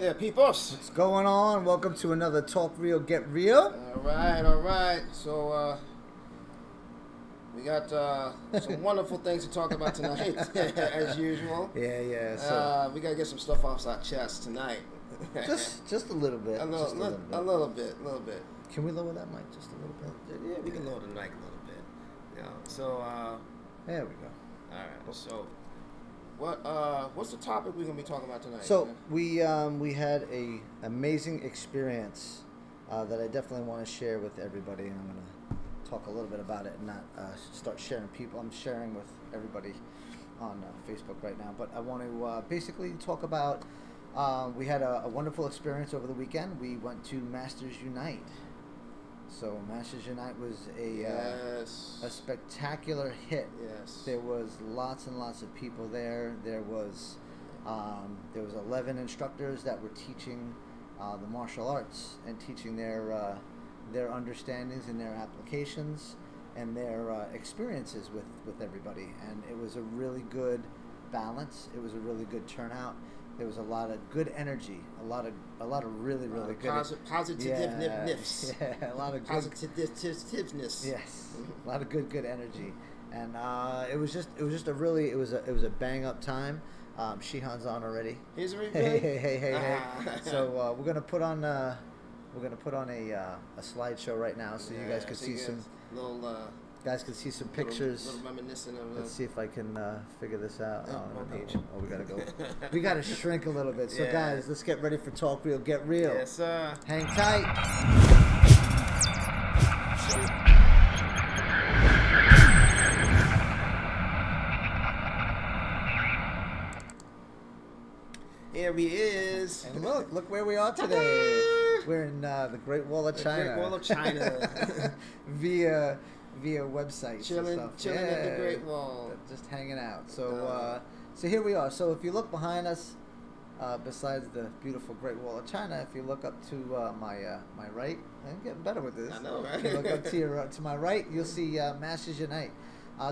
there, peoples. What's going on? Welcome to another Talk Real, Get Real. All right. So, we got some wonderful things to talk about tonight, as usual. Yeah. So we gotta get some stuff off our chest tonight. just a little bit. A little bit. Can we lower that mic just a little bit? Yeah, we can lower the mic a little bit. Yeah. So, there we go. All right. So, what's the topic we're gonna be talking about tonight? So we had a amazing experience that I definitely want to share with everybody, and I'm gonna talk a little bit about it and not start sharing people. I'm sharing with everybody on Facebook right now, but I want to basically talk about. We had a wonderful experience over the weekend. We went to Masters Unite. So Masters Unite was a spectacular hit. Yes. There was lots and lots of people there. There was 11 instructors that were teaching the martial arts and teaching their understandings and their applications and their experiences with everybody. And it was a really good balance. It was a really good turnout. There was a lot of good energy, a lot of really good positiveness. Yeah, a lot of good positiveness. Yes, a lot of good energy, and it was just a bang up time. Shihan's on already. He's already. Hey. So we're gonna put on a slideshow right now, so you guys can see some little. Guys can see some pictures. Little reminiscent of Let's see if I can figure this out. Page. Oh, we gotta go. We gotta shrink a little bit. So guys, let's get ready for Talk Real, Get Real. Yes, sir. Hang tight. Here he is. And look where we are today. We're in the Great Wall of China. Great Wall of China. via websites chilling and stuff. At the Great Wall. Just hanging out. So so here we are. So if you look behind us, besides the beautiful Great Wall of China, if you look up to my right, I'm getting better with this. I know, right? If you look up to my right, you'll see Masters Unite.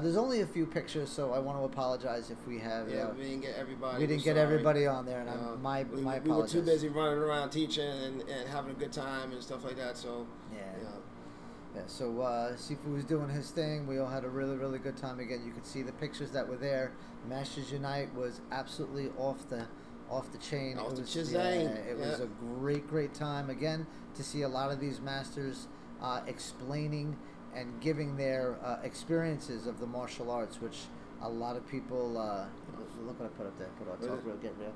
There's only a few pictures, so I want to apologize if we have. We didn't get everybody. We didn't get everybody on there, and my apologies. We were too busy running around teaching and having a good time and stuff like that. So yeah. So Shifu was doing his thing. We all had a really good time. Again, you could see the pictures that were there. Masters Unite was absolutely off the chain. It was a great time again to see a lot of these masters explaining and giving their experiences of the martial arts, which a lot of people look what I put up there. Put on Talk Real, Get Real.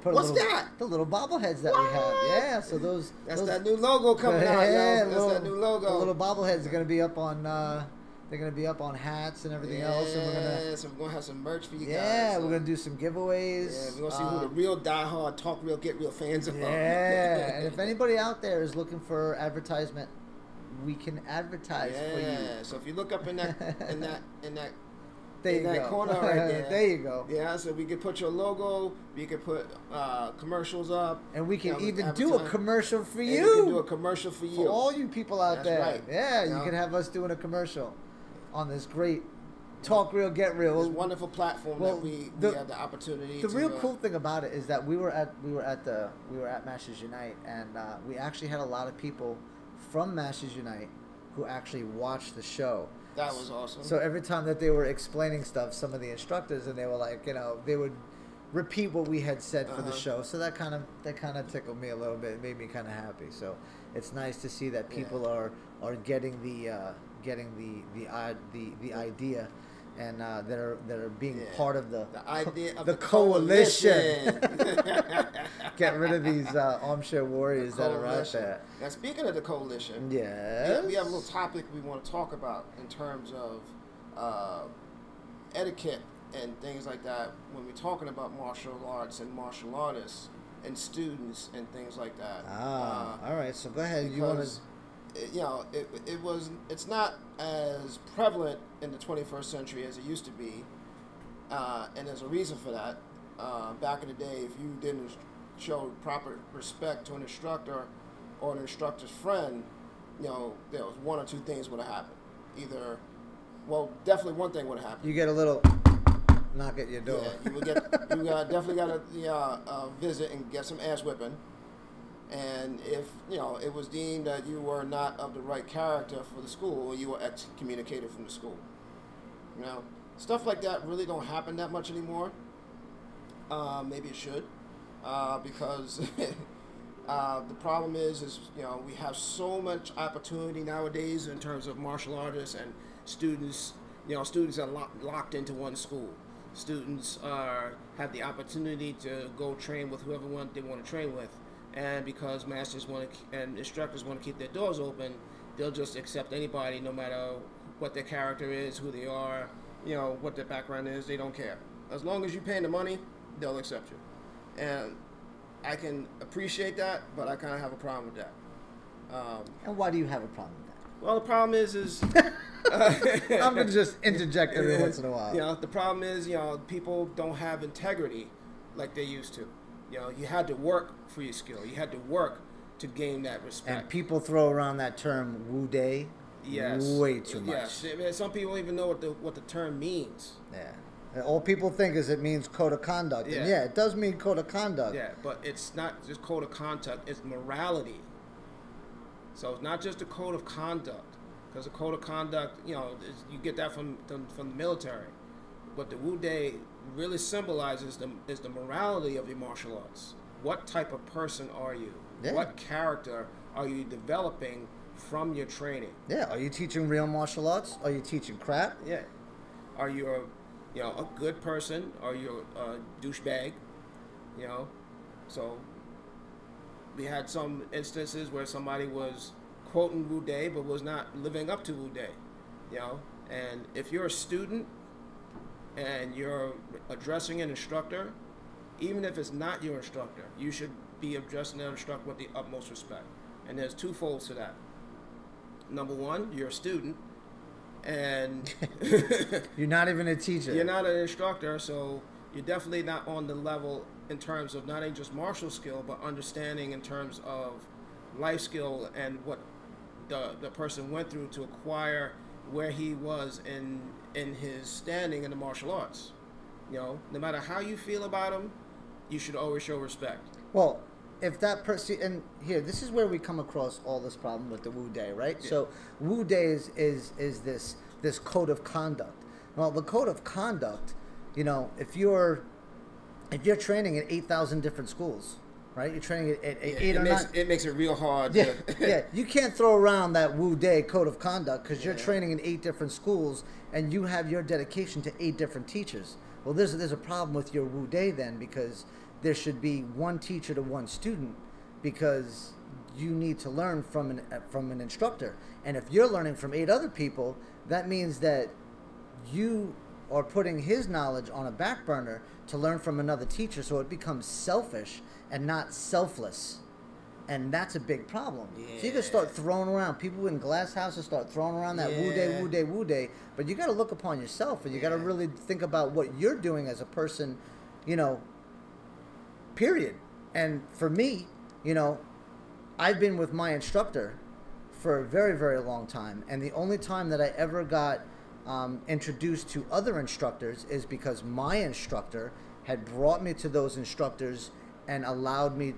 What's that? The little bobbleheads that we have. Yeah, so that's that new logo coming out. That's that new logo. The little bobbleheads are going to be up on. They're going to be up on hats and everything else. And so we're going to have some merch for you guys. Yeah, we're going to do some giveaways. Yeah, we're going to see who the real diehard Talk Real, Get Real fans are. Yeah, and if anybody out there is looking for advertisement, we can advertise for you. Yeah, so if you look up in that there you go. corner right there. There you go. Yeah, so we could put your logo, we could put commercials up. And we can even do a commercial for you. We can do a commercial for you. For all you people out there. Right. Yeah, you can have us doing a commercial on this great Talk Real, Get Real. This wonderful platform that we had the opportunity to... The real cool thing about it is that we were at Masters Unite, and we actually had a lot of people from Masters Unite who actually watched the show. That was awesome. So every time that they were explaining stuff, some of the instructors, and they were like, they would repeat what we had said for the show. So that kind of tickled me a little bit. It made me kind of happy. So it's nice to see that people are getting the idea, and that are being part of the idea of the coalition. Get rid of these armchair warriors that are out there. Now, speaking of the coalition, we have a little topic we want to talk about in terms of etiquette and things like that when we're talking about martial arts and martial artists and students and things like that. All right. So go ahead. You want to? It's not as prevalent in the 21st century as it used to be, and there's a reason for that. Back in the day, if you didn't show proper respect to an instructor or an instructor's friend, there was one or two things would have happened. Either, definitely one thing would have happened. You get a little knock at your door. Yeah, you definitely got to visit and get some ass whipping. And if, it was deemed that you were not of the right character for the school, you were excommunicated from the school. Stuff like that really don't happen that much anymore. Maybe it should, because the problem is we have so much opportunity nowadays in terms of martial artists and students. Students are locked into one school. Students have the opportunity to go train with whoever they want to train with, and because masters and instructors want to keep their doors open, they'll just accept anybody, no matter what their character is, who they are, what their background is. They don't care. As long as you're paying the money, they'll accept you. And I can appreciate that, but I kind of have a problem with that. And why do you have a problem with that? Well, the problem is I'm going to just interject every once in a while. The problem is, people don't have integrity like they used to. You had to work for your skill. You had to work to gain that respect. And people throw around that term Wu Dei way too much. Yes, some people even know what the term means. Yeah. And all people think is it means code of conduct. Yeah. And yeah, it does mean code of conduct. Yeah, but it's not just code of conduct, it's morality. So it's not just a code of conduct, because the code of conduct, you get that from the military. What the Wu Dei really symbolizes is the morality of your martial arts. What type of person are you? Yeah. What character are you developing from your training? Yeah. Are you teaching real martial arts? Are you teaching crap? Yeah. Are you a good person? Are you a douchebag? So we had some instances where somebody was quoting Wu Dei but was not living up to Wu Dei. And if you're a student and you're addressing an instructor, even if it's not your instructor, you should be addressing that instructor with the utmost respect. And there's two folds to that. Number one, you're a student, and you're not even a teacher. You're not an instructor, so you're definitely not on the level in terms of not only just martial skill, but understanding in terms of life skill and what the person went through to acquire where he was in his standing in the martial arts. No matter how you feel about him, you should always show respect. Well, if that person, and here, this is where we come across all this problem with the Wu Dei, right? Yeah. So Wu Dei is this code of conduct. Well, the code of conduct, if you're training at 8,000 different schools, right? You're training at 8 or 9. It makes it real hard. Yeah, yeah. You can't throw around that Wu Dei code of conduct because you're training in 8 different schools and you have your dedication to 8 different teachers. Well, there's a problem with your Wu Dei then, because there should be one teacher to one student, because you need to learn from an instructor. And if you're learning from 8 other people, that means that you are putting his knowledge on a back burner to learn from another teacher, so it becomes selfish and not selfless. And that's a big problem. Yeah. So you can start throwing around, people in glass houses start throwing around that Wu Dei, Wu Dei, Wu Dei, but you got to look upon yourself, and you got to really think about what you're doing as a person, period. And for me, I've been with my instructor for a very, very long time, and the only time that I ever got introduced to other instructors is because my instructor had brought me to those instructors and allowed me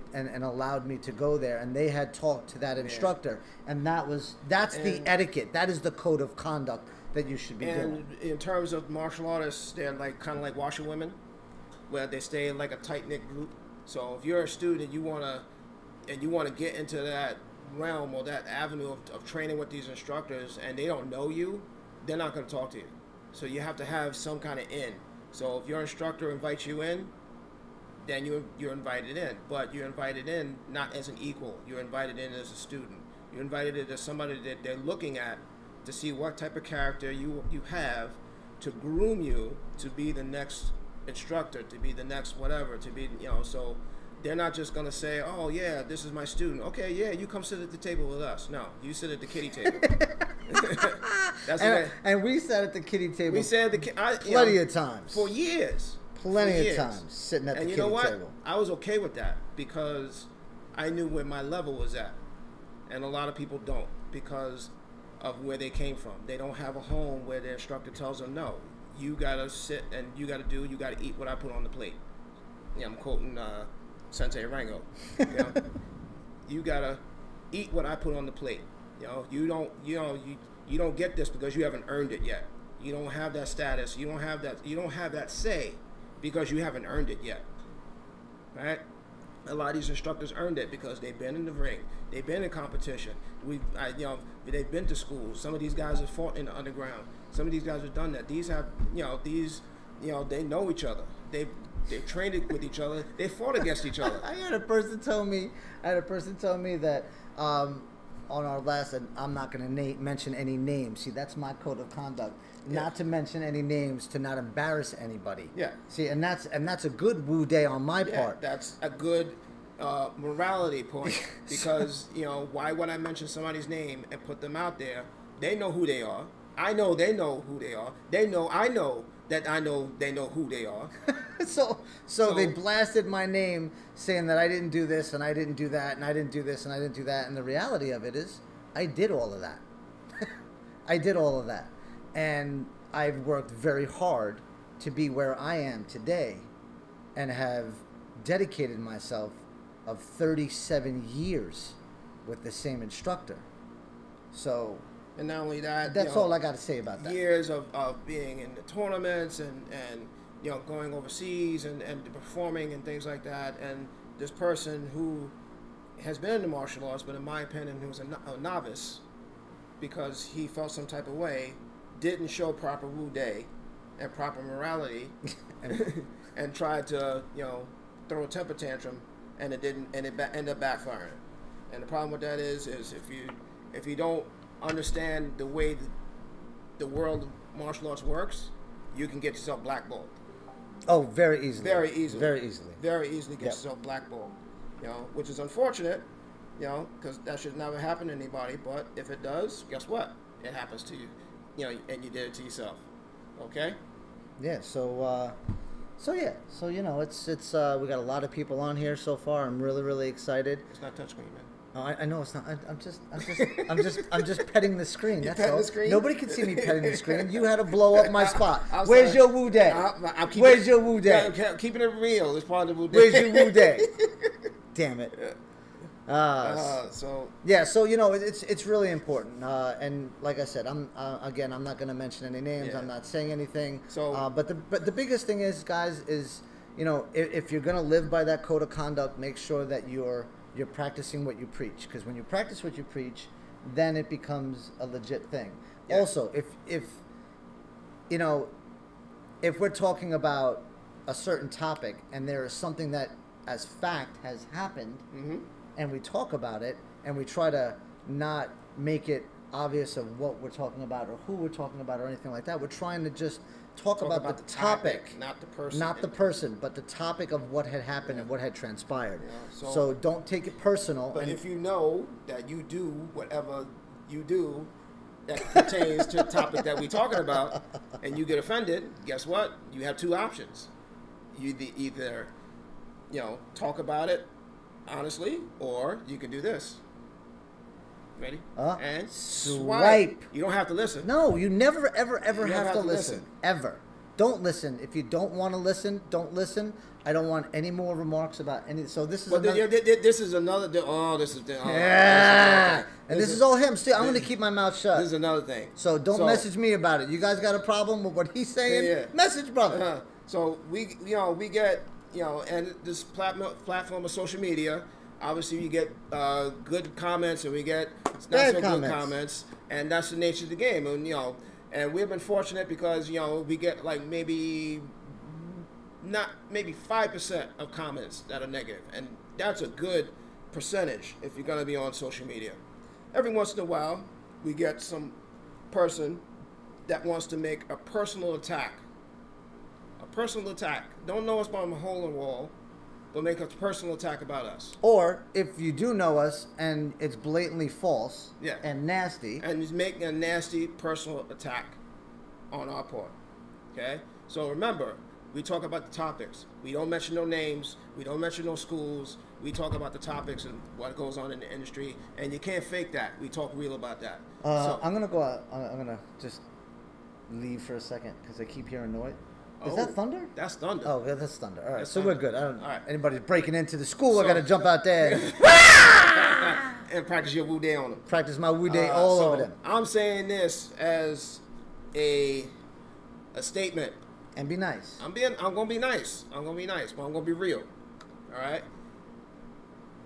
to go there, and they had talked to that instructor, and that's the etiquette. That is the code of conduct that you should be doing. And in terms of martial artists, they're kind of like washerwomen, where they stay in like a tight knit group. So if you're a student, you wanna get into that realm or that avenue of training with these instructors, and they don't know you, they're not going to talk to you. So you have to have some kind of in. So if your instructor invites you in, then you're invited in. But you're invited in not as an equal. You're invited in as a student. You're invited in as somebody that they're looking at to see what type of character you have to groom you to be the next instructor, to be the next whatever, to be, so they're not just going to say, oh, yeah, this is my student. Okay, yeah, you come sit at the table with us. No, you sit at the kiddie table. And we sat at the kiddie table. We sat at plenty of times. For years. Plenty of times sitting at the kiddie table. And you know what? I was okay with that because I knew where my level was at. And a lot of people don't because of where they came from. They don't have a home where their instructor tells them, no, you got to sit and you got to eat what I put on the plate. Yeah, I'm quoting Sensei Rango. you gotta eat what I put on the plate. You don't get this because you haven't earned it yet. You don't have that status. You don't have that say because you haven't earned it yet. Right? A lot of these instructors earned it because they've been in the ring, they've been in competition. They've been to school. Some of these guys have fought in the underground. Some of these guys have done that. These have, they know each other. They've trained with each other. They fought against each other. I had a person tell me that on our last, and I'm not going to mention any names. See, that's my code of conduct. Not to mention any names, to not embarrass anybody. Yeah. See, and that's a good woo day on my part. That's a good morality point because why would I mention somebody's name and put them out there? They know who they are. I know they know who they are. They know I know that I know they know who they are. So they blasted my name saying that I didn't do this and I didn't do that and I didn't do this and I didn't do that. And the reality of it is I did all of that. I did all of that. And I've worked very hard to be where I am today and have dedicated myself of 37 years with the same instructor. So... And not only that, that's all I got to say about that. Years of being in the tournaments and going overseas and performing and things like that. And this person who has been in the martial arts, but in my opinion, who's a novice, because he felt some type of way, didn't show proper Wu Day and proper morality, and tried to throw a temper tantrum, and it ended up backfiring. And the problem with that is if you don't understand the way the world of martial arts works, you can get yourself blackballed. Oh, very easily. Very easily. Very easily. Very easily get yourself blackballed. Which is unfortunate, because that should never happen to anybody. But if it does, guess what? It happens to you. And you did it to yourself. Okay? Yeah. So it's we got a lot of people on here so far. I'm really, really excited. It's not touchscreen, man. Oh, I know it's not. I'm just petting the screen. That's all. The screen? Nobody can see me petting the screen. You had to blow up my spot. Where's your Wu Day? Where's your Wu Day? Keeping it real is part of the Wu Day. Where's your Wu Day? Damn it. So it's really important. And like I said, I'm not going to mention any names. Yeah. I'm not saying anything. So, but the biggest thing is, guys, is if you're going to live by that code of conduct, make sure that you're practicing what you preach, because when you practice what you preach, then it becomes a legit thing. Yeah. Also, if we're talking about a certain topic and there is something that as fact has happened, mm-hmm. and we talk about it and we try to not make it obvious of what we're talking about or who we're talking about or anything like that, we're trying to just talk about the topic, not the person. Not the person, but the topic of what had happened and what had transpired. Yeah, so don't take it personal. But if you know that you do whatever you do that pertains to the topic that we're talking about, and you get offended, guess what? You have two options. You either talk about it honestly, or you can do this. Ready? And swipe. You don't have to listen. No, you never, ever, ever have to listen. Ever. Don't listen. If you don't want to listen, don't listen. I don't want any more remarks about any. So this is. Well, this is another. Yeah. And this is all him. Still, I'm going to keep my mouth shut. This is another thing. So don't message me about it. You guys got a problem with what he's saying? Yeah. Message brother. So we get and this platform of social media. Obviously, you get good comments, and we get not so good comments, and that's the nature of the game. And we've been fortunate because we get like maybe 5% of comments that are negative, and that's a good percentage if you're going to be on social media. Every once in a while, we get some person that wants to make a personal attack. Don't know us by a hole in the wall. They'll make a personal attack about us. Or if you do know us and it's blatantly false and nasty. And he's making a nasty personal attack on our part. Okay? So remember, we talk about the topics. We don't mention no names. We don't mention no schools. We talk about the topics and what goes on in the industry. And you can't fake that. We talk real about that. I'm going to go out. I'm going to just leave for a second because I keep hearing noise. Is that thunder? That's thunder. Oh, that's thunder. All right, that's so thunder. We're good. All right. Anybody's breaking into the school, I got to jump out there. and practice your Wu Day on them. Practice my Wu Day all over them. I'm saying this as a statement. And be nice. I'm gonna be nice. I'm gonna be nice, but I'm gonna be real. All right.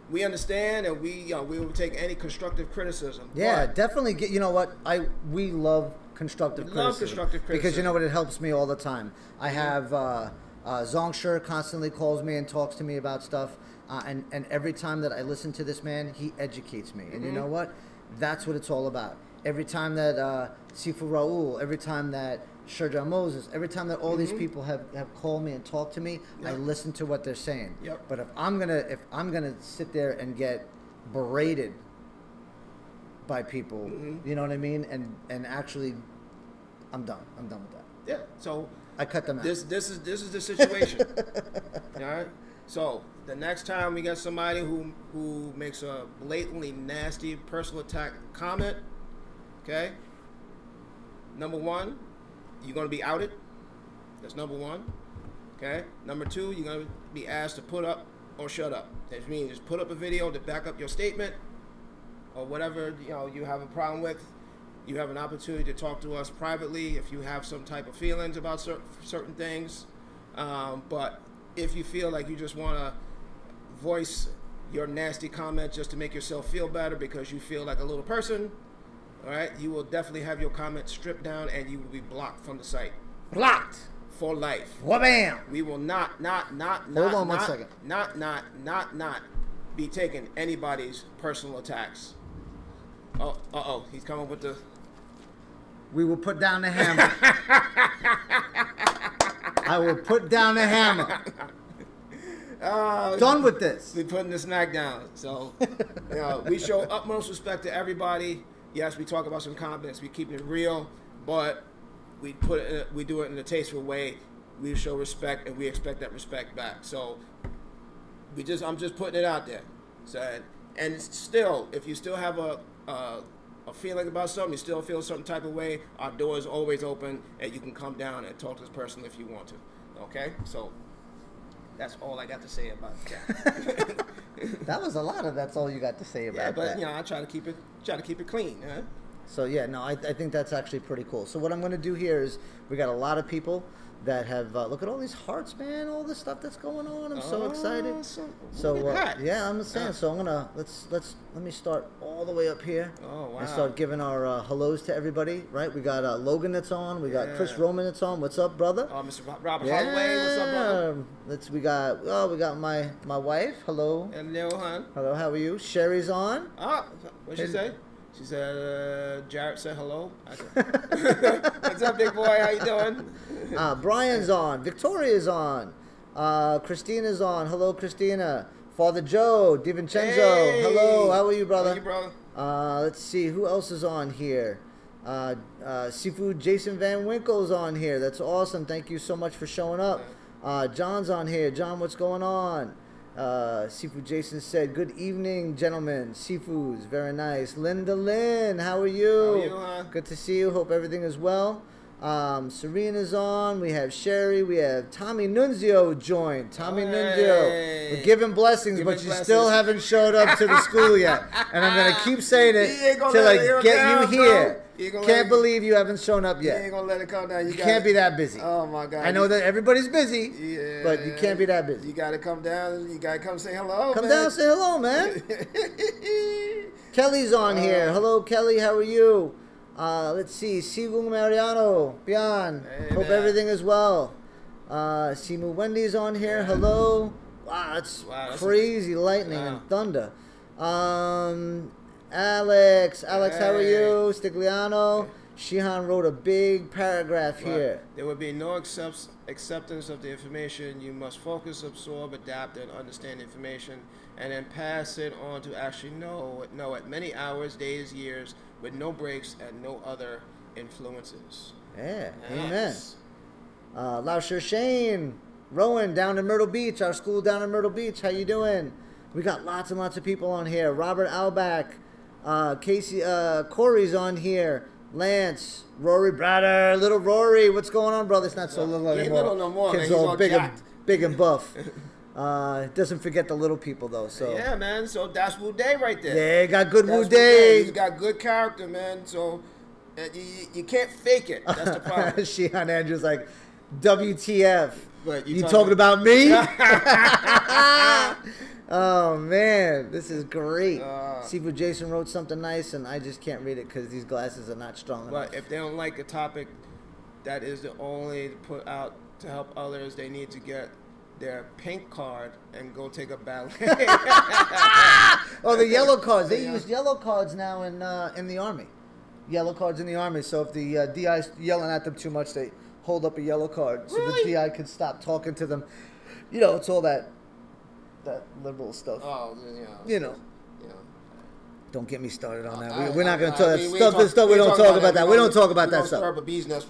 We understand, and we will take any constructive criticism. Yeah, definitely. You know what? We love constructive criticism. Love constructive criticism because you know what? It helps me all the time. I have Zongshire constantly calls me and talks to me about stuff, and every time that I listen to this man, he educates me. And you know what? That's what it's all about. Every time that Shifu Raul, every time that Sherja Moses, every time that all these people have called me and talked to me, I listen to what they're saying. But if I'm gonna sit there and get berated by people, you know what I mean, and actually, I'm done. I'm done with that. Yeah. So I cut them out. This is the situation. All right. So the next time we get somebody who makes a blatantly nasty personal attack comment, okay. Number one, you're going to be outed. That's number one. Okay. Number two, you're going to be asked to put up or shut up. That means just put up a video to back up your statement or whatever you have a problem with. You have an opportunity to talk to us privately if you have some type of feelings about certain things. But if you feel like you just want to voice your nasty comment just to make yourself feel better because you feel like a little person, all right, you will definitely have your comment stripped down and you will be blocked from the site. Blocked for life. Wha-bam! We will not be taking anybody's personal attacks. Oh, he's coming with the... We will put down the hammer. I will put down the hammer. Done with this. We're putting the smack down. So, we show utmost respect to everybody. Yes, we talk about some comments. We keep it real, but we do it in a tasteful way. We show respect, and we expect that respect back. So, I'm just putting it out there. So, and still, if you still have a feeling about something, you still feel some type of way, our door is always open, and you can come down and talk to this person if you want to. Okay? So, that's all I got to say about that. That was a lot of that's all you got to say about that. Yeah, but I try to keep it clean. Huh? So yeah, no, I think that's actually pretty cool. So what I'm going to do here is we got a lot of people that have look at all these hearts, man, all this stuff that's going on. I'm so excited. Yeah, I'm saying. So I'm gonna let me start all the way up here. Oh wow! And start giving our hellos to everybody. Right, we got Logan that's on. We got Chris Roman that's on. What's up, brother? Oh, Mr. Robert Holloway. What's up, brother? We got my wife. Hello. Hello, hon. Hello. How are you? Sherry's on. What'd she say? She said, Jarrett said hello. What's up, big boy? How you doing? Brian's on. Victoria's on. Christina's on. Hello, Christina. Father Joe. DiVincenzo. Hey. Hello. How are you, brother? How are you, brother? Let's see. Who else is on here? Seafood Jason Van Winkle's on here. That's awesome. Thank you so much for showing up. John's on here. John, what's going on? Seafood Jason said, good evening, gentlemen. Seafoods, very nice. Linda Lynn, how are you? How are you, huh? Good to see you. Hope everything is well. Serena's on. We have Sherry. We have Tommy Nunzio joined. Tommy Nunzio. We're giving blessings, but you still haven't showed up to the school yet. And I'm going to keep saying it till I get you here. Can't believe you haven't shown up yet. You ain't gonna let it come down. You can't be that busy. Oh my God! I know that everybody's busy, but you can't be that busy. You gotta come down. You gotta come say hello. Come down, say hello, man. Kelly's on here. Hello, Kelly. How are you? Let's see. Sigung Mariano, Bian. Hope everything is well. Simu Wendy's on here. Hello. Wow, that's crazy lightning and thunder. Alex, how are you? Stigliano. Shihan wrote a big paragraph here. There would be no acceptance of the information. You must focus, absorb, adapt, and understand information, and then pass it on to actually know it many hours, days, years, with no breaks and no other influences. Yeah, amen. Lausher Shane, Rowan down in Myrtle Beach, our school down in Myrtle Beach. How you doing? We got lots and lots of people on here. Robert Albach. Casey, Corey's on here. Lance, Rory Bratter, little Rory. What's going on, brother? It's not so little anymore. Little no more. Kid's man. all big and buff. Doesn't forget the little people though. So yeah, man. So that's Wu Day right there. Yeah, got good Wu That's Day. He's got good character, man. So you can't fake it. That's the problem. Shihan Andrews like, WTF? But you talking about me? Oh man, this is great. Shifu Jason wrote something nice, and I just can't read it because these glasses are not strong enough. But if they don't like a topic, that is the only put out to help others. They need to get their pink card and go take a battle. Oh, the yellow cards. They use yellow cards now in the Army. Yellow cards in the Army. So if the DI's yelling at them too much, they hold up a yellow card so the DI can stop talking to them. You know, it's all that liberal stuff. Oh, yeah. You know. Yeah. Don't get me started on that. We're not going to talk that stuff. We don't talk about that. We don't talk about that stuff.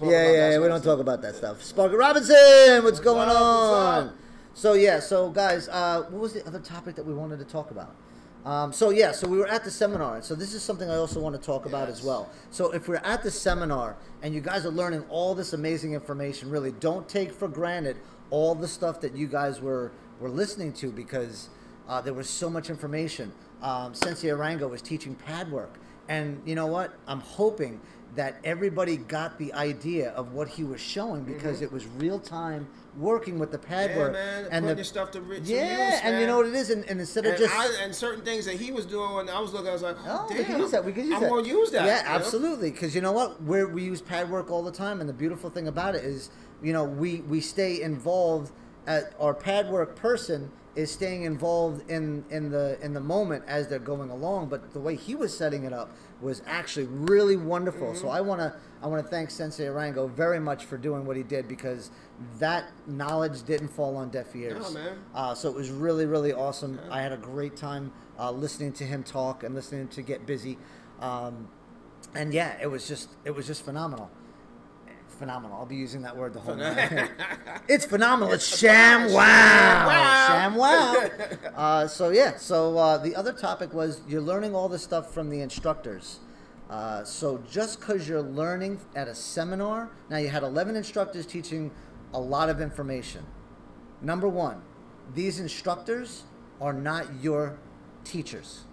Yeah. We don't talk about that stuff. Sparky Robinson, what's going on? So guys, what was the other topic that we wanted to talk about? So we were at the seminar, and so this is something I also want to talk about as well. So if we're at the seminar and you guys are learning all this amazing information, really don't take for granted all the stuff that you guys were listening to, because there was so much information. Sensei Arango was teaching pad work, and you know what? I'm hoping that everybody got the idea of what he was showing, because it was real time working with the pad work, man, and putting your stuff to use, and you know what it is, and instead of just and certain things that he was doing, when I was looking, I was like, damn, we could use that. We could use that. I'm gonna use that. Yeah, absolutely. Because you know what, we use pad work all the time, and the beautiful thing about it is, you know, we stay involved. Our pad work person is staying involved in the moment as they're going along. But the way he was setting it up was actually really wonderful. So I wanna thank Sensei Arango very much for doing what he did, because that knowledge didn't fall on deaf ears. No, man. So it was really, really awesome. I had a great time listening to him talk and listening to Get Busy, and yeah, it was just phenomenal. Phenomenal. I'll be using that word the whole night. It's phenomenal. It's sham wow. Sham wow. So the other topic was you're learning all this stuff from the instructors. So just because you're learning at a seminar, now you had 11 instructors teaching a lot of information. Number one, these instructors are not your teachers.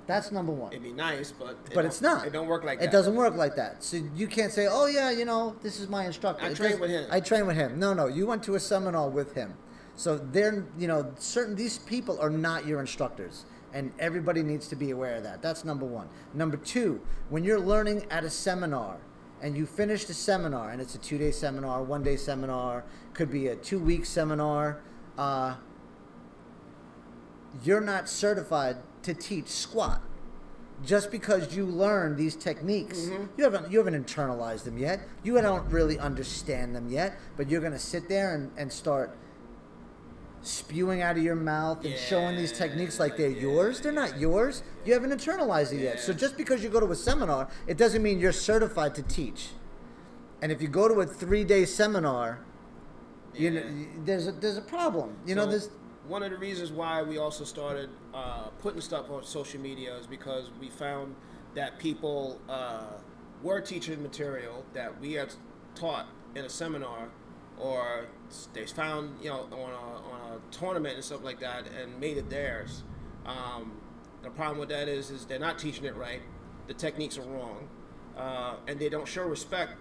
That's number one. It'd be nice, but it's not. It don't work like that. It doesn't work like that. So you can't say, oh yeah, you know, this is my instructor. I trained with him. I trained with him. No, you went to a seminar with him. So they're, you know, these people are not your instructors, and everybody needs to be aware of that. That's number one. Number two, when you're learning at a seminar and you finish the seminar, and it's a 2-day seminar, 1-day seminar, could be a 2-week seminar, you're not certified to teach squat. Just because you learn these techniques, you haven't internalized them yet. You don't really understand them yet, but you're going to sit there and start spewing out of your mouth and showing these techniques like they're yours. They're not yours. You haven't internalized it yet. So just because you go to a seminar, it doesn't mean you're certified to teach. And if you go to a 3-day seminar, you know, there's a problem. You know, there's one of the reasons why we also started putting stuff on social media is because we found that people were teaching material that we had taught in a seminar, or they found, you know, on a tournament and stuff like that, and made it theirs. The problem with that is they're not teaching it right. The techniques are wrong, and they don't show respect.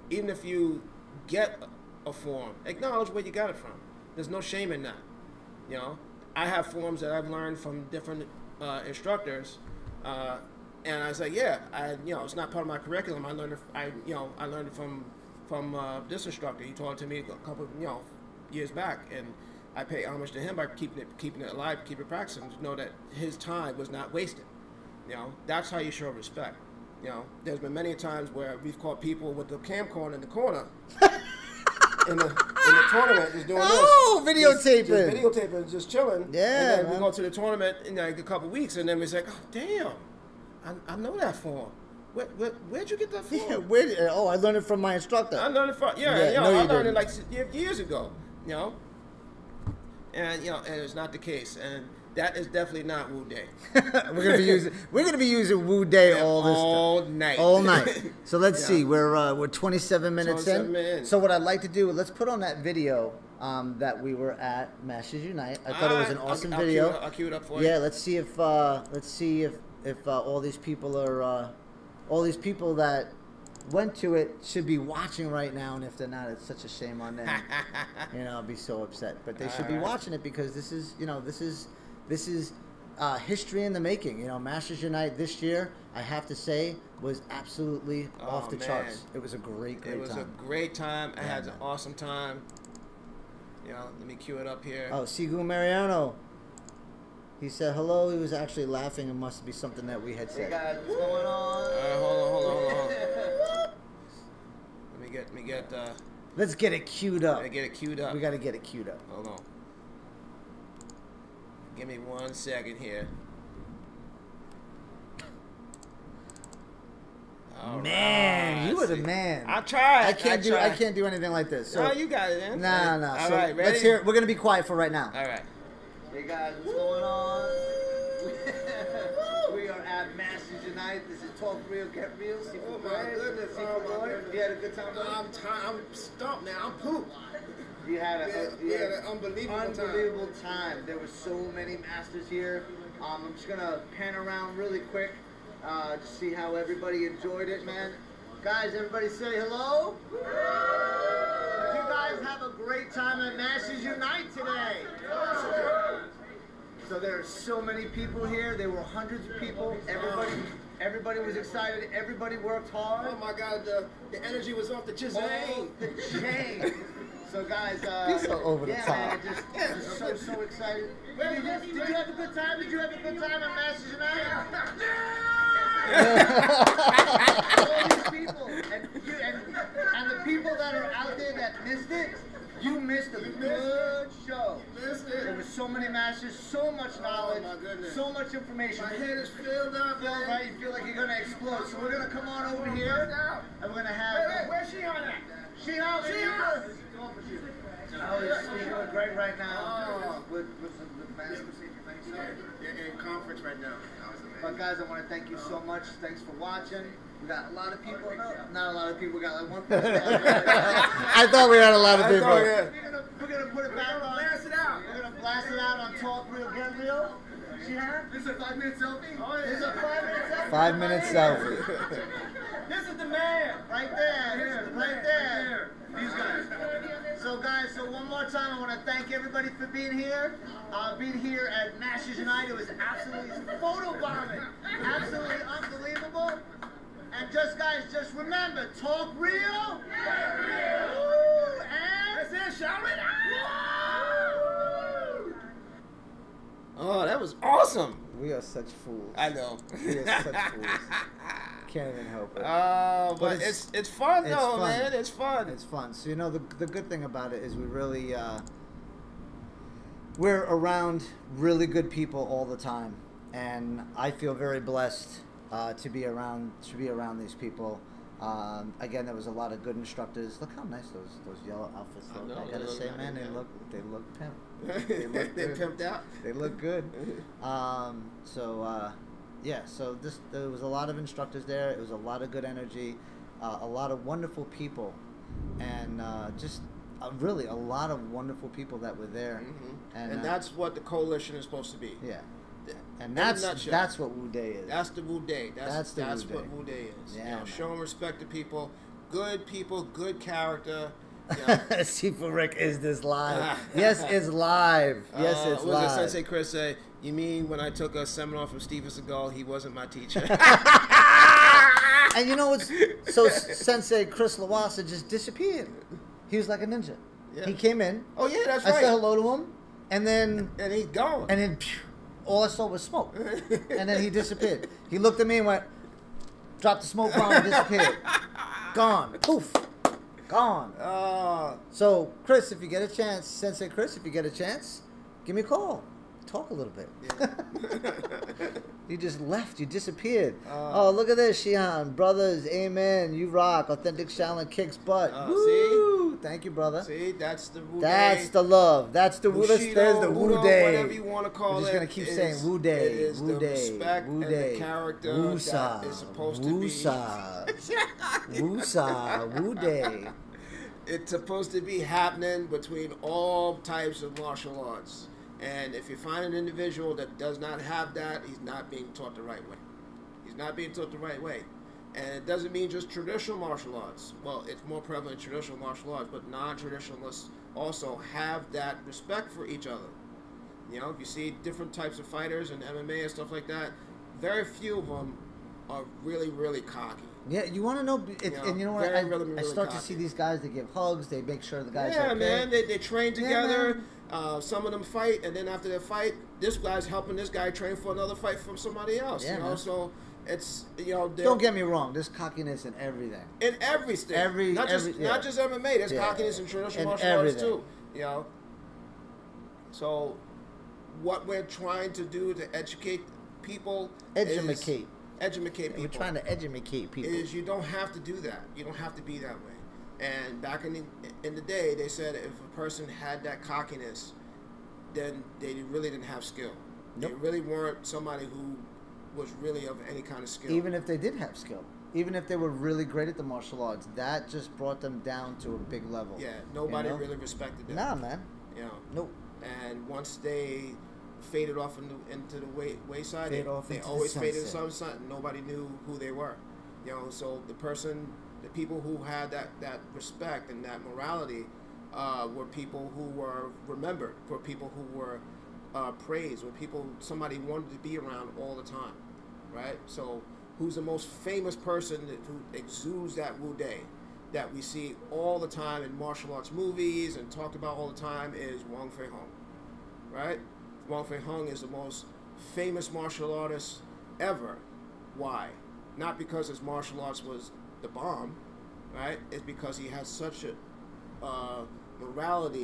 Even if you get a form, acknowledge where you got it from. There's no shame in that. You know, I have forms that I've learned from different instructors, and I say, you know, it's not part of my curriculum. I learned it from this instructor. He taught it to me a couple, you know, years back, and I pay homage to him by keeping it alive, keep it practicing, to know that his time was not wasted. You know, that's how you show respect. You know, there's been many times where we've caught people with the camcorder in the corner. In the tournament, just doing this. Oh, videotaping. Just videotaping, just chilling. Yeah. And then we go to the tournament in like a couple weeks, and then we say, oh, damn, I know that form. Where'd you get that form? Yeah, I learned it from my instructor. I learned it from, I learned it like years ago, you know. And, you know, and it's not the case. And that is definitely not Wu Day. we're gonna be using Wu Day all night. So let's see. We're 27 minutes in. So what I'd like to do, let's put on that video that we were at Masters Unite. I thought it was an awesome video. I'll cue it up for you. Yeah, let's see if all these people are all these people that went to it should be watching right now, and if they're not, it's such a shame on them. You know, I'll be so upset. But they should be watching it because this is, you know, this is history in the making. You know, Masters Unite this year, I have to say, was absolutely off the charts. It was a great time. It was a great time. I had an awesome time. You know, let me cue it up here. Oh, Sigu Mariano. He said hello. He was actually laughing. It must be something that we had said. Hey guys, what's going on? Hold on. Let me get. Let's get it queued up. Gotta get it queued up. We gotta get it queued up. Hold on. Give me 1 second here. Man, you were the man. I tried. I can't do anything like this. So, no, you got it, man. No. All so right, ready? let's hear it. We're gonna be quiet for right now. All right. Hey guys, what's going on? We are at Masters Unite. This is Talk Real, Get Real. Oh my goodness. Lloyd. You had a good time? I'm tired. I'm stumped now. I'm pooped. You had an unbelievable time. There were so many masters here. I'm just gonna pan around really quick, to see how everybody enjoyed it, man. Guys, everybody say hello. Did you guys have a great time at Masters Unite today? So there are so many people here. There were hundreds of people. Everybody was excited. Everybody worked hard. Oh my God, the energy was off the chain. The chain. So guys, You're so over the top. Man, just so excited. Did you have a good time? Did you have a good time at Masters Unite? All these people, and the people that are out there that missed it, you missed a good show. There were so many masters, so much knowledge, so much information. My head is filled up, man. Right? You feel like you're gonna explode. So we're gonna come on over here, and we're gonna have. Where's Shihan at? Shihan! He's doing great right now with the masters. They're in conference right now. But guys, I want to thank you so much. Thanks for watching. We got a lot of people. No, not a lot of people. We got like one person. I thought we had a lot of people. We're gonna put it back on. Blast it out. We're gonna blast it out on Talk Real, Get Real. This is a 5-minute selfie. Oh, yeah. This is a 5-minute selfie. 5-minute selfie. This is the man. Right there. Right there. These guys. So one more time, I want to thank everybody for being here. Being here at Masters Unite. It was absolutely photobombing. Absolutely unbelievable. And just remember, talk real. Get real. Woo, and that's it, shall we? Oh, that was awesome. We are such fools. I know. We are such fools. Can't even help it. But it's fun though, man. It's fun. It's fun. So you know the good thing about it is we really we're around really good people all the time, and I feel very blessed to be around these people. Again, there was a lot of good instructors. Look how nice those yellow outfits look. I gotta say, man, they look pimp. They look They pimped out. They look good. Yeah, so there was a lot of instructors there. It was a lot of good energy, a lot of wonderful people, and just really a lot of wonderful people that were there. Mm-hmm. And that's what the coalition is supposed to be. Yeah. And that's what Wu Day is. That's the Wu Day. That's Wu what Wu Day is. Yeah, you know, man. showing respect to people, good character. Shifu Rick, is this live? Yes, it's live. Yes, it's live. What did Sensei Chris say? You mean when I took a seminar from Steven Seagal, he wasn't my teacher? And you know what's so Sensei Chris Lawasa just disappeared. He was like a ninja. Yeah. He came in. Oh yeah, that's right. I said hello to him, and then he's gone. And then all I saw was smoke, and then he disappeared. He looked at me and went, dropped the smoke bomb and disappeared. Gone. Poof. Gone. So, Chris, if you get a chance, Sensei Chris, if you get a chance, give me a call. Talk a little bit. Yeah. You just left. You disappeared. Oh, look at this, Shihan. Brothers, amen. You rock. Authentic Shaolin kicks butt. See? Thank you, brother. See, that's the Wu Day. That's the love. That's the Wu. There's the Wu Day. Whatever you want to call it. I'm just going to keep saying Wu Day. It is Wu the Day. respect Wu and Day. the character Wusa. that is supposed to be. Wusa. Wusa. Wu Day. It's supposed to be happening between all types of martial arts. And if you find an individual that does not have that, he's not being taught the right way. He's not being taught the right way. And it doesn't mean just traditional martial arts. Well, it's more prevalent in traditional martial arts, but non-traditionalists also have that respect for each other. You know, if you see different types of fighters in MMA and stuff like that, very few of them are really, really cocky. Yeah, you want to know, and you know what? I start to see these guys. They give hugs. They make sure the guys. Yeah, okay. man. They train together. Some of them fight, and then after their fight, this guy's helping this guy train for another fight from somebody else. Yeah, you know, man. so it's Don't get me wrong. There's cockiness in everything. In everything. Not just MMA. There's cockiness in traditional martial arts too. You know. So, what we're trying to do to educate people Educate people. We're trying to educate people. Is you don't have to do that. You don't have to be that way. And back in the day, they said if a person had that cockiness, then they really didn't have skill. Nope. They really weren't somebody who was really of any kind of skill. Even if they did have skill, even if they were really great at the martial arts, that just brought them down to a big level. Yeah, nobody really respected them. Nah, man. You know. Nope. And once they faded off into the wayside, they always faded into something. Nobody knew who they were. You know, so the people who had that respect and that morality were people who were remembered, were people who were praised, were people somebody wanted to be around all the time, right? So who's the most famous person who exudes that Wu Dai that we see all the time in martial arts movies and talked about all the time is Wong Fei Hung, right? Wong Fei Hung is the most famous martial artist ever. Why? Not because his martial arts was the bomb, right? It's because he had such a morality